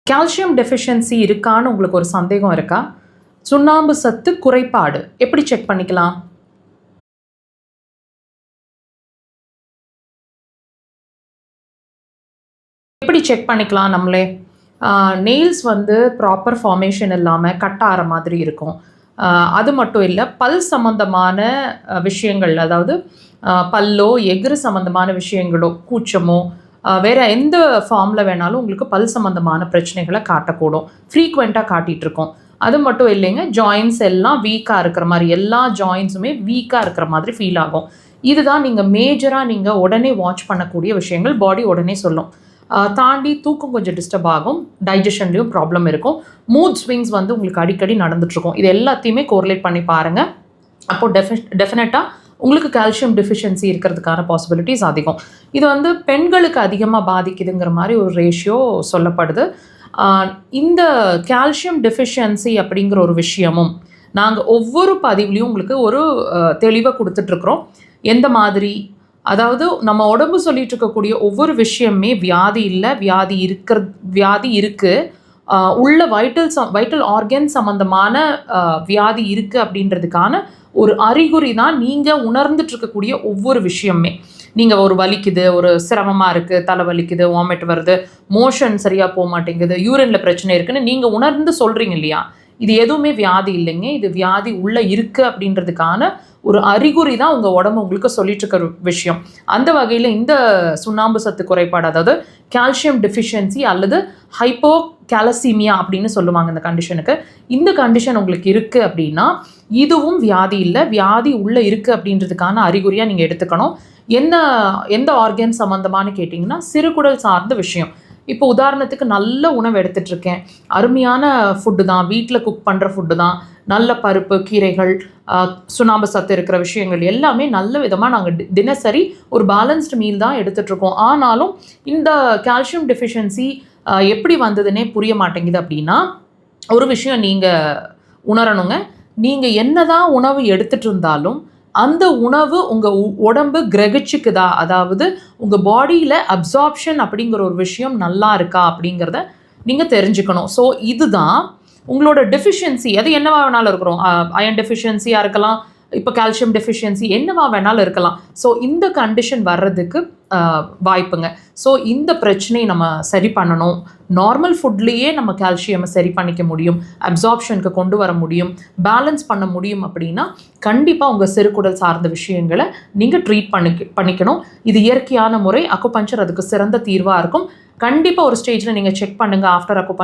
Calcium deficiency இருக்கான்னு உங்களுக்கு ஒரு சந்தேகம் இருக்கா? சுண்ணாம்பு சத்து குறைபாடு எப்படி செக் பண்ணிக்கலாம்? எப்படி செக் பண்ணிக்கலாம் நம்மளே? நெயில்ஸ் வந்து ப்ராப்பர் ஃபார்மேஷன் இல்லாமல் கட் ஆகிற மாதிரி இருக்கும். அது மட்டும் இல்லை, பல் சம்மந்தமான விஷயங்கள், அதாவது பல்லோ எஃகு சம்மந்தமான விஷயங்களோ, கூச்சமோ, வேறு எந்த ஃபார்மில் வேணாலும் உங்களுக்கு பல் சம்மந்தமான பிரச்சனைகளை காட்டக்கூடும். ஃப்ரீக்வெண்ட்டாக காட்டிகிட்ருக்கோம். அது மட்டும் இல்லைங்க, ஜாயின்ஸ் எல்லாம் வீக்காக இருக்கிற மாதிரி, எல்லா ஜாயின்ஸுமே வீக்காக இருக்கிற மாதிரி ஃபீல் ஆகும். இதுதான் நீங்கள் மேஜராக நீங்கள் உடனே வாட்ச் பண்ணக்கூடிய விஷயங்கள். பாடி உடனே சொல்லும். தாண்டி தூக்கம் கொஞ்சம் டிஸ்டர்ப் ஆகும், டைஜஷன்லேயும் ப்ராப்ளம் இருக்கும், மூட் ஸ்விங்ஸ் வந்து உங்களுக்கு அடிக்கடி நடந்துகிட்ருக்கும். இது எல்லாத்தையுமே கோரிலேட் பண்ணி பாருங்கள். அப்போது டெஃபினட்டாக உங்களுக்கு கால்சியம் டெஃபிஷியன்சி இருக்கிறதுக்கான பாசிபிலிட்டிஸ் அதிகம். இது வந்து பெண்களுக்கு அதிகமாக பாதிக்குதுங்கிற மாதிரி ஒரு ரேஷியோ சொல்லப்படுது. இந்த கால்சியம் டெஃபிஷியன்சி அப்படிங்கிற ஒரு விஷயமும் நாங்கள் ஒவ்வொரு பதிவுலையும் உங்களுக்கு ஒரு தெளிவாக கொடுத்துட்ருக்குறோம். எந்த மாதிரி, அதாவது நம்ம உடம்பு சொல்லிட்டு இருக்கக்கூடிய ஒவ்வொரு விஷயமே வியாதி இல்லை, வியாதி இருக்குது, உள்ள வைட்டல் ஆர்கன் சம்மந்தமான வியாதி இருக்குது அப்படின்றதுக்கான ஒரு அறிகுறி தான் நீங்கள் உணர்ந்துட்டு இருக்கக்கூடிய ஒவ்வொரு விஷயமே. நீங்கள் ஒரு வலிக்குது, ஒரு சிரமமாக இருக்குது, தலை வலிக்குது, வாமிட் வருது, மோஷன் சரியாக போக மாட்டேங்குது, யூரினில் பிரச்சனை இருக்குதுன்னு நீங்கள் உணர்ந்து சொல்கிறீங்க இல்லையா? இது எதுவுமே வியாதி இல்லைங்க. இது வியாதி உள்ளே இருக்குது அப்படின்றதுக்கான ஒரு அறிகுறி தான் உங்கள் உடம்பு உங்களுக்கு சொல்லிட்டு இருக்கிற விஷயம். அந்த வகையில் இந்த சுண்ணாம்பு சத்து குறைபாடு, அதாவது கால்சியம் டெஃபிஷியன்சி அல்லது ஹைப்போ கேலசீமியா அப்படின்னு சொல்லுவாங்க இந்த கண்டிஷனுக்கு. இந்த கண்டிஷன் உங்களுக்கு இருக்குது அப்படின்னா இதுவும் வியாதி இல்லை, வியாதி உள்ளே இருக்குது அப்படின்றதுக்கான அறிகுறியாக நீங்கள் எடுத்துக்கணும். எந்த ஆர்கன் சம்மந்தமானு கேட்டிங்கன்னா சிறுகுடல் சார்ந்த விஷயம். இப்போ உதாரணத்துக்கு நல்ல உணவு எடுத்துகிட்ருக்கேன், அருமையான ஃபுட்டு தான், வீட்டில் குக் பண்ணுற ஃபுட்டு தான், நல்ல பருப்பு, கீரைகள், சுண்ணாம்பு சத்து இருக்கிற விஷயங்கள் எல்லாமே நல்ல விதமாக நாங்கள் தினசரி ஒரு பேலன்ஸ்டு மீல் தான் எடுத்துகிட்ருக்கோம். ஆனாலும் இந்த கால்சியம் டெஃபிஷியன்சி எப்படி வந்ததுன்னே புரிய மாட்டேங்குது. அப்படின்னா ஒரு விஷயம் நீங்கள் உணரணுங்க. நீங்கள் என்ன தான் உணவு எடுத்துகிட்டு இருந்தாலும் அந்த உணவு உங்கள் உடம்பு கிரகிச்சுக்குதா, அதாவது உங்கள் பாடியில் அப்சார்ப்ஷன் அப்படிங்கிற ஒரு விஷயம் நல்லா இருக்கா அப்படிங்கிறத நீங்கள் தெரிஞ்சுக்கணும். ஸோ இதுதான் உங்களோட டெஃபிஷியன்சி. அது என்னவா வேணாலும் இருக்கிறோம். அயன் டெஃபிஷியன்சியாக இருக்கலாம், இப்போ கால்சியம் டெஃபிஷியன்சி என்னவா வேணாலும் இருக்கலாம். ஸோ இந்த கண்டிஷன் வர்றதுக்கு வாய்ப்புங்க. ஸோ இந்த பிரச்சனையை நம்ம சரி பண்ணணும். நார்மல் ஃபுட்லேயே நம்ம கால்சியமை சரி பண்ணிக்க முடியும், அப்சார்ப்ஷனுக்கு கொண்டு வர முடியும், பேலன்ஸ் பண்ண முடியும். அப்படின்னா கண்டிப்பாக உங்கள் சிறுகுடல் சார்ந்த விஷயங்களை நீங்கள் ட்ரீட் பண்ணிக்கணும். இது இயற்கையான முறை. அக்குபஞ்சர் அதுக்கு சிறந்த தீர்வாக இருக்கும். கண்டிப்பாக ஒரு ஸ்டேஜில் நீங்கள் செக் பண்ணுங்கள் ஆஃப்டர் அக்குபஞ்சர்.